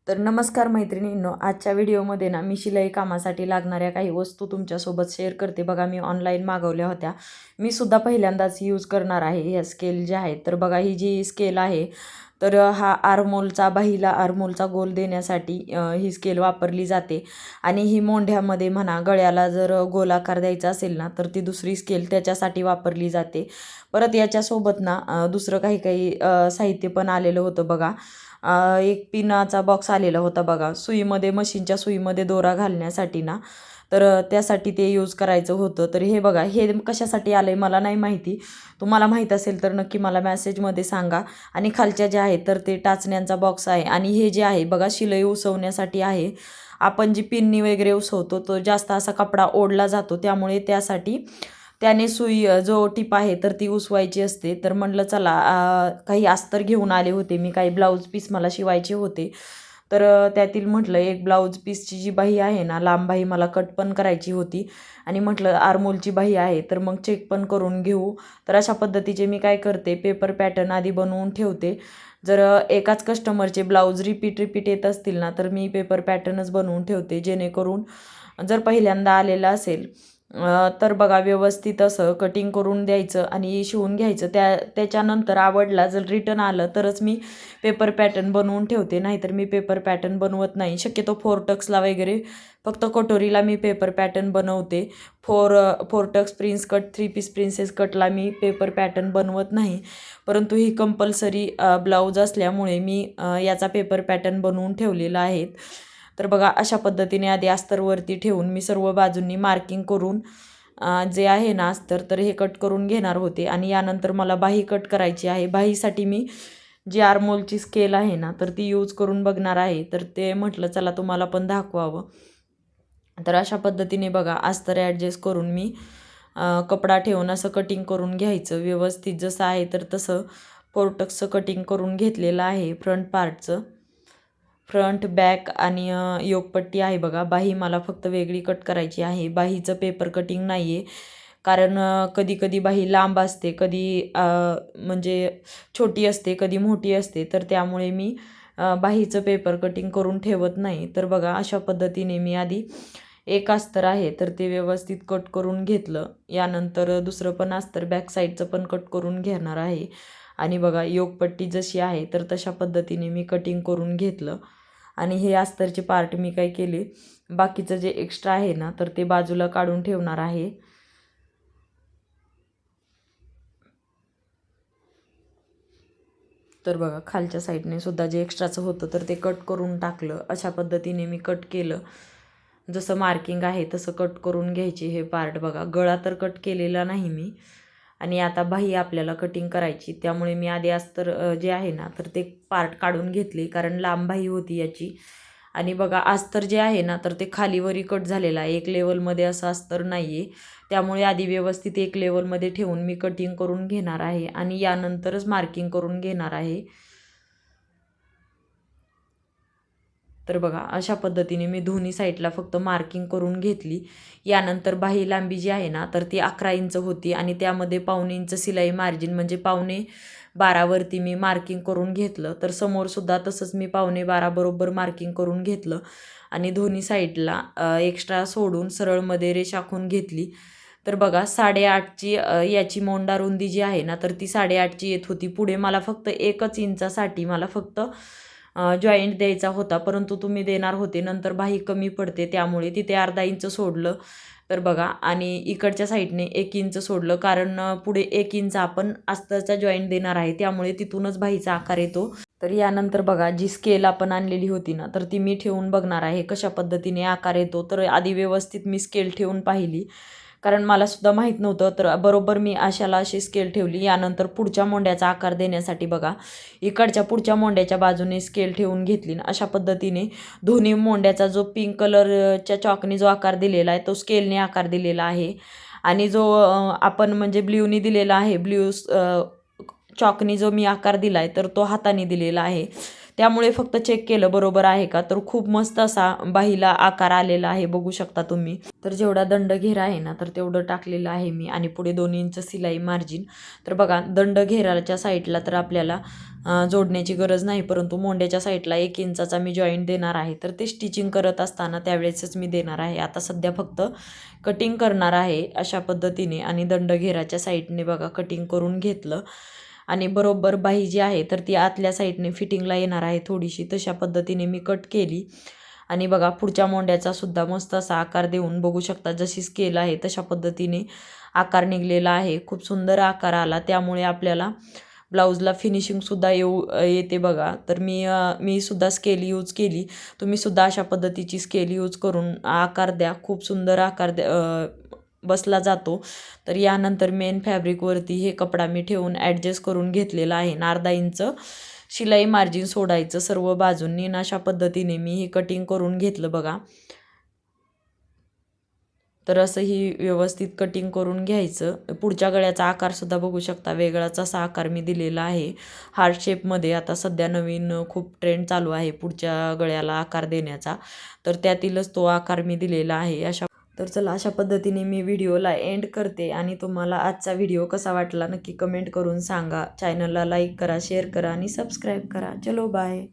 तर नमस्कार मैत्रिणींनो, आजच्या व्हिडिओमध्ये ना मी शिलाई कामासाठी लागणाऱ्या काही वस्तू तुमच्यासोबत शेअर करते. बघा, मी ऑनलाईन मागवल्या होत्या. मी सुद्धा पहिल्यांदाच यूज करणार आहे ह्या स्केल ज्या आहेत. तर बघा, ही जी स्केल आहे तर हा आरमोलचा बाहीला आरमोलचा गोल देण्यासाठी ही स्केल वापरली जाते. आणि ही मोंढ्यामध्ये म्हणा, गळ्याला जर गोलाकार द्यायचा असेल ना तर ती दुसरी स्केल त्याच्यासाठी वापरली जाते. परत याच्यासोबत ना दुसरं काही काही साहित्य पण आलेलं होतं बघा. एक पिनाचा बॉक्स आलेला होता बघा, सुईमध्ये मशीनच्या सुईमध्ये दोरा घालण्यासाठी ना. तर त्यासाठी ते यूज करायचं होतं. तर हे बघा, हे कशासाठी आलं आहे मला नाही माहिती. तुम्हाला माहीत असेल तर नक्की मला मॅसेजमध्ये सांगा. आणि खालच्या ज्या आहेत तर ते टाचण्यांचा बॉक्स आहे. आणि हे जे आहे बघा, शिलाई उसवण्यासाठी आहे. आपण जी पिननी वगैरे उसवतो तो जास्त असा कपडा ओढला जातो, त्यामुळे त्यासाठी त्याने सुई जो टीप आहे तर ती उसवायची असते. तर म्हटलं चला, काही अस्तर घेऊन आले होते मी, काही ब्लाऊज पीस मला शिवायचे होते. तर त्यातील म्हटलं एक ब्लाऊज पीसची जी बाही आहे ना, लांब बाही मला कट पण करायची होती. आणि म्हटलं आरमोलची बाही आहे तर मग चेक पण करून घेऊ. तर अशा पद्धतीचे मी काय करते, पेपर पॅटर्न आधी बनवून ठेवते. जर एकाच कस्टमरचे ब्लाऊज रिपीट येत असतील ना तर मी पेपर पॅटर्नच बनवून ठेवते, जेणेकरून जर पहिल्यांदा आलेलं असेल तर बघा, व्यवस्थित असं कटिंग करून द्यायचं आणि शिवून घ्यायचं. त्याच्यानंतर आवडला जर रिटर्न आलं तरच मी पेपर पॅटर्न बनवून ठेवते, नाहीतर मी पेपर पॅटर्न बनवत नाही. शक्यतो फोर टक्सला वगैरे, फक्त कटोरीला मी पेपर पॅटर्न बनवते. Four tucks prince cut, three piece princess कटला मी पेपर पॅटर्न बनवत नाही. परंतु ही कंपल्सरी ब्लाऊज असल्यामुळे मी याचा पेपर पॅटर्न बनवून ठेवलेला आहे. तर बघा, अशा पद्धतीने आधी अस्तरवरती ठेवून मी सर्व बाजूंनी मार्किंग करून जे आहे ना अस्तर, तर हे कट करून घेणार होते. आणि यानंतर मला बाही कट करायची आहे. बाहीसाठी मी जी आरमोलची स्केल आहे ना तर ती यूज करून बघणार आहे. तर ते म्हटलं चला तुम्हाला पण दाखवावं. तर अशा पद्धतीने बघा, अस्तर ॲडजस्ट करून मी कपडा ठेवून असं कटिंग करून घ्यायचं व्यवस्थित. जसं आहे तर तसं पोर्टक्सचं कटिंग करून घेतलेलं आहे. फ्रंट पार्टचं, फ्रंट बॅक आणि योगपट्टी आहे बघा. बाही मला फक्त वेगळी कट करायची आहे. बाहीचं पेपर कटिंग नाही आहे, कारण कधी कधी बाही लांब असते, कधी म्हणजे छोटी असते, कधी मोठी असते. तर त्यामुळे मी बाहीचं पेपर कटिंग करून ठेवत नाही. तर बघा, अशा पद्धतीने मी आधी एक अस्तर आहे तर ते व्यवस्थित कट करून घेतलं. यानंतर दुसरं पण अस्तर बॅक साईडचं पण कट करून घेणार आहे. आणि बघा, योगपट्टी जशी आहे तर तशा पद्धतीने मी कटिंग करून घेतलं. आणि हे अस्तरचे पार्ट मी काय केले, बाकीचं जे एक्स्ट्रा आहे ना तर ते बाजूला काढून ठेवणार आहे. तर बघा, खालच्या साईडने सुद्धा जे एक्स्ट्राचं होतं तर ते कट करून टाकलं. अशा पद्धतीने मी कट केलं. जसं मार्किंग आहे तसं कट करून घ्यायची हे पार्ट. बघा, गळा तर कट केलेला नाही मी. आणि आता बाही आपल्याला कटिंग करायची, त्यामुळे मी आधी अस्तर जे आहे ना तर ते पार्ट काढून घेतले, कारण लांब बाही होती याची. आणि बघा, अस्तर जे आहे ना तर ते खालीवरी कट झालेलं आहे, एक लेवलमध्ये असं अस्तर नाही आहे. त्यामुळे आधी व्यवस्थित एक लेवलमध्ये ठेवून मी कटिंग करून घेणार आहे आणि यानंतरच मार्किंग करून घेणार आहे. तर बघा, अशा पद्धतीने मी दोन्ही साईडला फक्त मार्किंग करून घेतली. यानंतर बाही लांबी जी आहे ना तर ती 11 इंच होती आणि त्यामध्ये पाऊणे इंच शिलाई मार्जिन, म्हणजे 11.25वरती मी मार्किंग करून घेतलं. तर समोरसुद्धा तसंच मी 11.25 बरोबर मार्किंग करून घेतलं. आणि दोन्ही साईडला एक्स्ट्रा सोडून सरळमध्ये रेष आखून घेतली. तर बघा, 8.5ची याची मोंडा रुंदी जी आहे ना तर ती 8.5ची येत होती. पुढे मला फक्त 1 इंचासाठी मला फक्त जॉईंट द्यायचा होता, परंतु तुम्ही देणार होते नंतर बाही कमी पडते, त्यामुळे तिथे अर्धा इंच सोडलं. तर बघा, आणि इकडच्या साईडने 1 इंच सोडलं, कारण पुढे 1 इंच आपण अस्तरचा जॉईंट देणार आहे, त्यामुळे तिथूनच बाहीचा आकार येतो. तर यानंतर बघा, जी स्केल आपण आणलेली होती ना तर ती मी ठेवून बघणार आहे कशा पद्धतीने आकार येतो. तर आधी व्यवस्थित मी स्केल ठेवून पाहिली, कारण मला सुद्धा माहीत नव्हतं. तर बरोबर मी अशाला अशी स्केल ठेवली. यानंतर पुढच्या मोंड्याचा आकार देण्यासाठी बघा, इकडच्या पुढच्या मोंड्याच्या बाजूने स्केल ठेवून घेतली. अशा पद्धतीने दोन्ही मोंड्याचा जो पिंक कलरच्या चॉकने जो आकार दिलेला आहे तो स्केलने आकार दिलेला आहे. आणि जो आपण म्हणजे ब्ल्यूनी दिलेला आहे, ब्ल्यू चॉकनी जो मी आकार दिला आहे तर तो हाताने दिलेला आहे. त्यामुळे फक्त चेक केलं बरोबर आहे का, तर खूप मस्त असा बाहीला आकार आलेला आहे, बघू शकता तुम्ही. तर जेवढा दंड घेरा आहे ना, तर तेवढं टाकलेलं आहे मी. आणि पुढे 2 इंच सिलाई मार्जिन. तर बघा दंड घेराच्या साईडला तर आपल्याला जोडण्याची गरज नाही, परंतु मोंड्याच्या साईडला 1 इंचाचा मी जॉईंट देणार आहे. तर ते स्टिचिंग करत असताना त्यावेळेसच मी देणार आहे. आता सध्या फक्त कटिंग करणार आहे अशा पद्धतीने. आणि दंड घेराच्या साईडने बघा कटिंग करून घेतलं. आणि बरोबर बाही जी आहे तर ती आतल्या साईडने फिटिंगला येणार आहे थोडीशी, तशा पद्धतीने मी कट केली. आणि बघा पुढच्या मोंड्याचा सुद्धा मस्त असा आकार देऊन बघू शकता, जशी स्केल आहे तशा पद्धतीने आकार निघलेला आहे. खूप सुंदर आकार आला, त्यामुळे आपल्याला ब्लाऊजला फिनिशिंगसुद्धा येते बघा. तर मी सुद्धा स्केल यूज केली. तुम्ही सुद्धा अशा पद्धतीची स्केल यूज करून आकार द्या, खूप सुंदर आकार बसला जातो. तर यानंतर मेन फॅब्रिकवरती हे कपडा मी ठेवून ॲडजस्ट करून घेतलेला आहे. 1/2 इंच शिलाई मार्जिन सोडायचं सर्व बाजूंनी. अशा पद्धतीने मी हे कटिंग करून घेतलं बघा. तर असं ही व्यवस्थित कटिंग करून घ्यायचं. पुढच्या गळ्याचा आकारसुद्धा बघू शकता, वेगळाच असा आकार मी दिलेला आहे हार्ट शेपमध्ये. आता सध्या नवीन खूप ट्रेंड चालू आहे पुढच्या गळ्याला आकार देण्याचा, तर त्यातीलच तो आकार मी दिलेला आहे. तर चला, अशा पद्धतीने मी व्हिडिओला एंड करते. आणि तुम्हाला आजचा व्हिडिओ कसा वाटला नक्की कमेंट करून सांगा. चॅनलला लाईक करा, शेअर करा आणि सबस्क्राईब करा. चलो बाय.